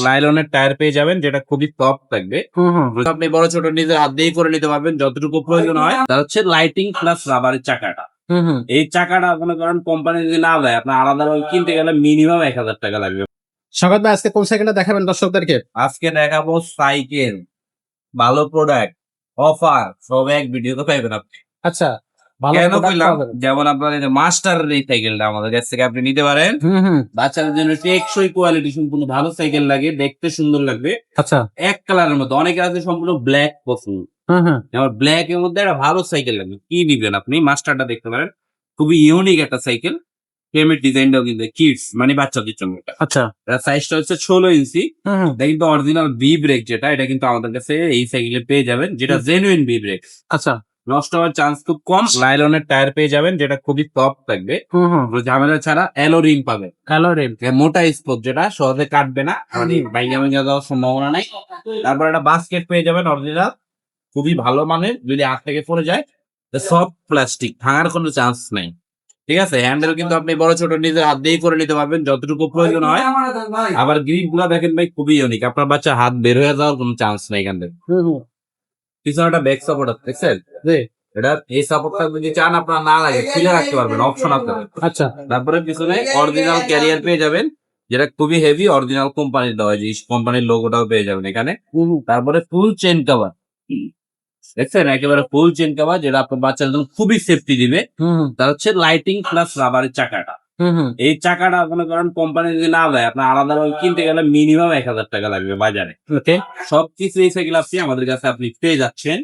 লাইলনের tyre পেয়ে যাবেন, যেটা খুবই সফট থাকবে। আপনি বড় ছোট নিজের হাত দিয়েই করে নিতে পারবেন যতটুকু প্রয়োজন হয়। তার হচ্ছে লাইটিং প্লাস রাবারের চাকাটা। এই চাকাটা মনে করেন কোম্পানি যদি না দেয়, আপনার আলাদা কিনতে গেলে মিনিমাম 1000 টাকা লাগবে। স্বাগত ভাই, আজকে কোন সাইকেলটা দেখাবেন দর্শকদেরকে? আজকে দেখাবো সাইকেল, ভালো প্রোডাক্ট, অফার সব এক ভিডিওতে পাইবেন আপনি। আচ্ছা, ভালো কেন product কইলাম? পাবেন। যেমন আপনার এই যে মাস্টার এই সাইকেলটা আমাদের কাছ থেকে আপনি নিতে পারেন। হুম। বাচ্চাদের জন্য টেকসই কোয়ালিটি সম্পূর্ণ ভালো সাইকেল লাগে, দেখতে সুন্দর লাগবে। আচ্ছা। এক কালারের মধ্যে, অনেকে আছে সম্পূর্ণ ব্ল্যাক পছন্দ। হুম। আমার ব্ল্যাক এর মধ্যে একটা ভালো সাইকেল লাগবে, কি নিবেন আপনি? মাস্টারটা দেখতে পারেন, খুবই ইউনিক একটা সাইকেল। ফ্রেমের ডিজাইনটাও কিন্তু কিডস মানে বাচ্চাদের জন্য এটা। আচ্ছা। এর সাইজটা হচ্ছে 16 ইঞ্চি। এটা কিন্তু অরিজিনাল বি ব্রেক, যেটা এটা কিন্তু আমাদের কাছে এই সাইকেলে পেয়ে যাবেন, যেটা জেনুইন বি ব্রেক। আচ্ছা। নষ্ট হওয়ার চান্স খুব কম। লাইলনের টায়ার পেয়ে যাবেন, যেটা খুবই সফট থাকবে। কোনো ঝামেলা ছাড়া অ্যালো রিং পাবেন। মোটা স্পোক, যেটা সহজে কাটবে না, মানে ভাঙা ভাঙা যাওয়ার সম্ভাবনা নাই। তারপর একটা বাস্কেট পেয়ে যাবেন অরিজিনাল, খুবই ভালো মানের। যদি হাত থেকে পড়ে যায়, সফট প্লাস্টিক, ভাঙার কোনো চান্স নাই। ঠিক আছে, হ্যান্ডেল কিন্তু আপনি বড় ছোট নিজের হাত দিয়েই করে নিতে পারবেন যতটুকু প্রয়োজন হয়। আবার গ্রিপ গুলা দেখেন ভাই, খুবই ইউনিক, আপনার বাচ্চা হাত বের হয়ে যাওয়ার কোনো চান্স নাই এখান থেকে। পিছনে একটা ব্যাক সাপোর্ট আছে, দেখছেন? এটা এই সাপোর্টটা যদি চান আপনার না লাগে খুলে রাখতে পারবেন, অপশন আছে। আচ্ছা। তারপরে পিছনে অরিজিনাল ক্যারিয়ার পেয়ে যাবেন, যেটা খুবই হেভি, অরিজিনাল কোম্পানির দেওয়া, যে কোম্পানির লোগোটাও পেয়ে যাবেন এখানে। তারপরে ফুল চেন কভার, দেখছেন? একেবারে ফুল চেন কভার, যেটা আপনার বাচ্চার জন্য খুবই সেফটি দিবে। তার হচ্ছে লাইটিং প্লাস রাবারের চাকাটা। এই চাকাটা মনে করেন কোম্পানি যদি না দেয়, আপনার আলাদা কিনতে গেলে মিনিমাম 1000 টাকা লাগবে বাজারে। ওকে। সবকিছু এই সাইকেল আমাদের কাছে আপনি পেয়ে যাচ্ছেন,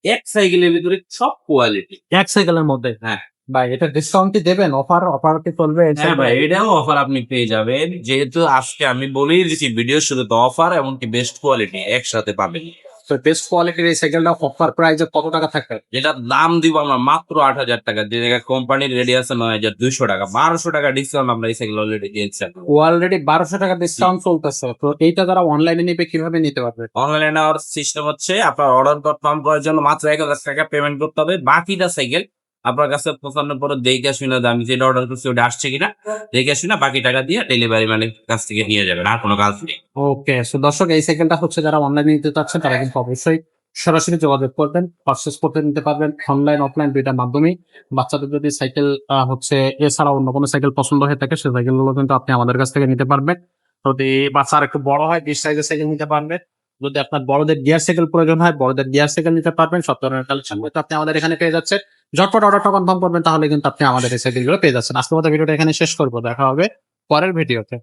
এক সাইকেলের ভিতরে সব কোয়ালিটি। এক সাইকেলের মধ্যে। হ্যাঁ ভাই, এটা ডিসকাউন্ট কি দেবেন? অফার কি চলবে? হ্যাঁ ভাই, এটাও অফার আপনি পেয়ে যাবেন, যেহেতু আজকে আমি বলেই দিচ্ছি ভিডিও শুরুতে অফার, এমনকি বেস্ট কোয়ালিটি একসাথে পাবেন। তো বেস্ট কোয়ালিটির এই সাইকেলটা অফার প্রাইসে কত টাকা থাকবে? যেটার দাম দিব আমরা মাত্র 8000 টাকা, যে জায়গায় কোম্পানির রেডি আছে 9200 টাকা। 1200 টাকা ডিসকাউন্ট আমরা এই সাইকেল অলরেডি দিয়েছি। অলরেডি 1200 টাকা ডিসকাউন্ট চলতেছে। তো এইটা যারা অনলাইনে নিবে কিভাবে নিতে পারবে? অনলাইনে নেওয়ার সিস্টেম হচ্ছে, আপনার অর্ডার কনফার্ম করার জন্য মাত্র 1000 টাকা পেমেন্ট করতে হবে। বাকিটা সাইকেল আপনার কাছে পৌঁছানোর পরে দেখে শুনে, আমি যেটা অর্ডার করছি ওটা আসছে কিনা দেখে শুনে বাকি টাকা দিয়ে ডেলিভারি ম্যানের কাছ থেকে নিয়ে যাবেন, আর কোনো কাজ নেই। ওকে, সো দর্শক, এই সাইকেলটা হচ্ছে যারা অনলাইনে নিতে চাচ্ছেন তারা কিন্তু অবশ্যই সরাসরি যোগাযোগ করবেন, পারচেস করতে নিতে পারবেন অনলাইন অফলাইন দুইটার মাধ্যমেই। বাচ্চাদের যদি সাইকেল হচ্ছে এছাড়া অন্য কোনো সাইকেল পছন্দ হয়ে থাকে, সেই সাইকেলগুলো কিন্তু আপনি আমাদের কাছ থেকে নিতে পারবেন। যদি বাচ্চা আর একটু বড় হয়, 20 সাইজের সাইকেল নিতে পারবেন। যদি আপনার বড়দের গিয়ার সাইকেল প্রয়োজন হয়, বড়দের গিয়ার সাইকেল নিতে পারবেন। সব ধরনের কালেকশন কিন্তু আপনি আমাদের এখানে পেয়ে যাচ্ছেন। ঝটপট অর্ডারটা কনফার্ম করবেন, তাহলে কিন্তু আপনি আমাদের এই সাইকেলগুলো পেয়ে যাচ্ছেন। আজকের মতো ভিডিওটা এখানে শেষ করবো, দেখা হবে পরের ভিডিওতে।